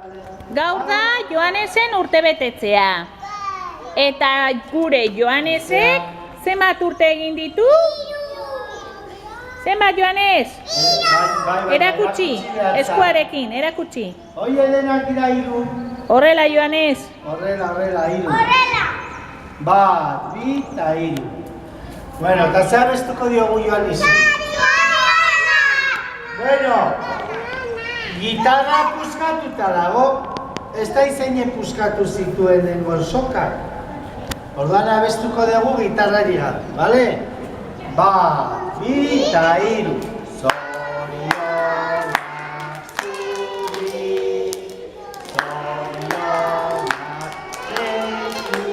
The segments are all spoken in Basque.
Gaur da Joanesen urtebetetzea. Eta gure Joanesek zenbat urte egin ditu? Zenbat, Joanes? Erakutsi, eskuarekin, erakutsi. Oie denak dira 3. Horrela, Joanes. Horrela, 3. Bat, 2 eta 3. Bueno, eta zer abestuko diogu Joanesi? Bueno, gitarra puskatuta dago. Ez da izeine puskatu zituen dengon sokak. Orduan abestuko dugu gitarrari gabe, bale? Bat, 2 eta 3. Zorionak zuri, zorionak beti,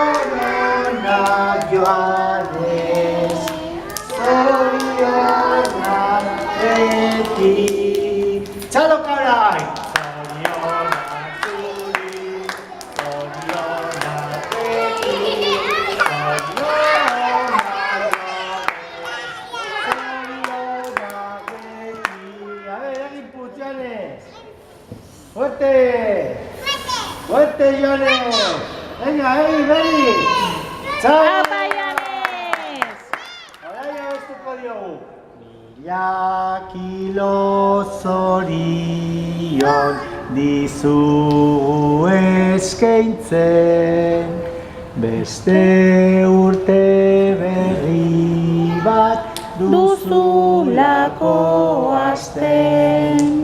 zorionak Joanes, zorionak beti. Txalo karai! ¡Fuerte! ¡Fuerte, Joanes! ¡Venga, vení! ¡Chao! Apa, Joanes! Ahora ya abestuko diogu. Mila kilo zorion dizugu eskaintzen, beste urte berri bat Duzulako hasten.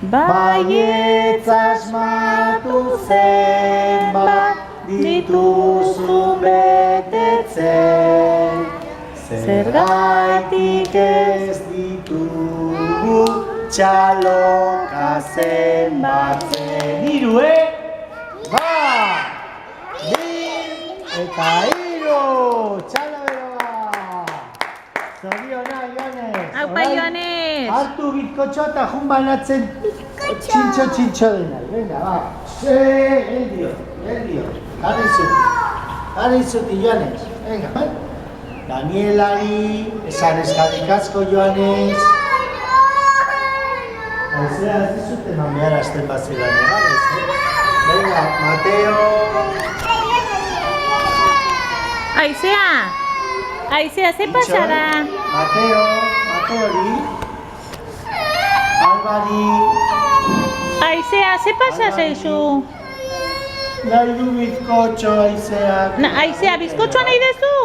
Baietz asmatu zenbat dituzu betetzen, zergatik ez ditugu txaloka zenbatzen. 3, Bat, 2 eta 3! Txalo beroa! Zorionak, Joanes! Aupa, Joanes! Hartu bizkotxoa eta jun banatzen txintxo denak. Venga, va. Geldio. Jarri zuti, Joanes. Venga, va. Danielari, esan eskarrik asko, Joanes. Haizea, ez dizute mamear azten bazilan, Venga, Mateo. Aizea, ze pasada? Mateori. Albari. Aizea, ze pasa zaizu? Nahi du bizkotxo, Aizeak. Aizea, bizkotxoa nahi dezu?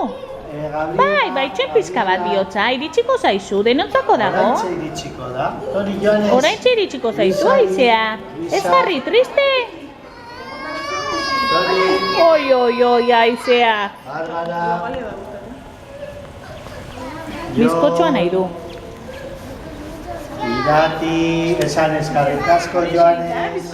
Bai, txen pizka bat bihotza, iritsiko zaizu, denontzako dago? Oraintxe iritsiko da. Tori, Joanes. Oraintxe iritsiko zaizu, Aizea. Ez jarri, triste? Tori. Oi, Aizea. Barbara. Bizkotxoa nahi du. Irati, esan eskarrik asko, Joanes.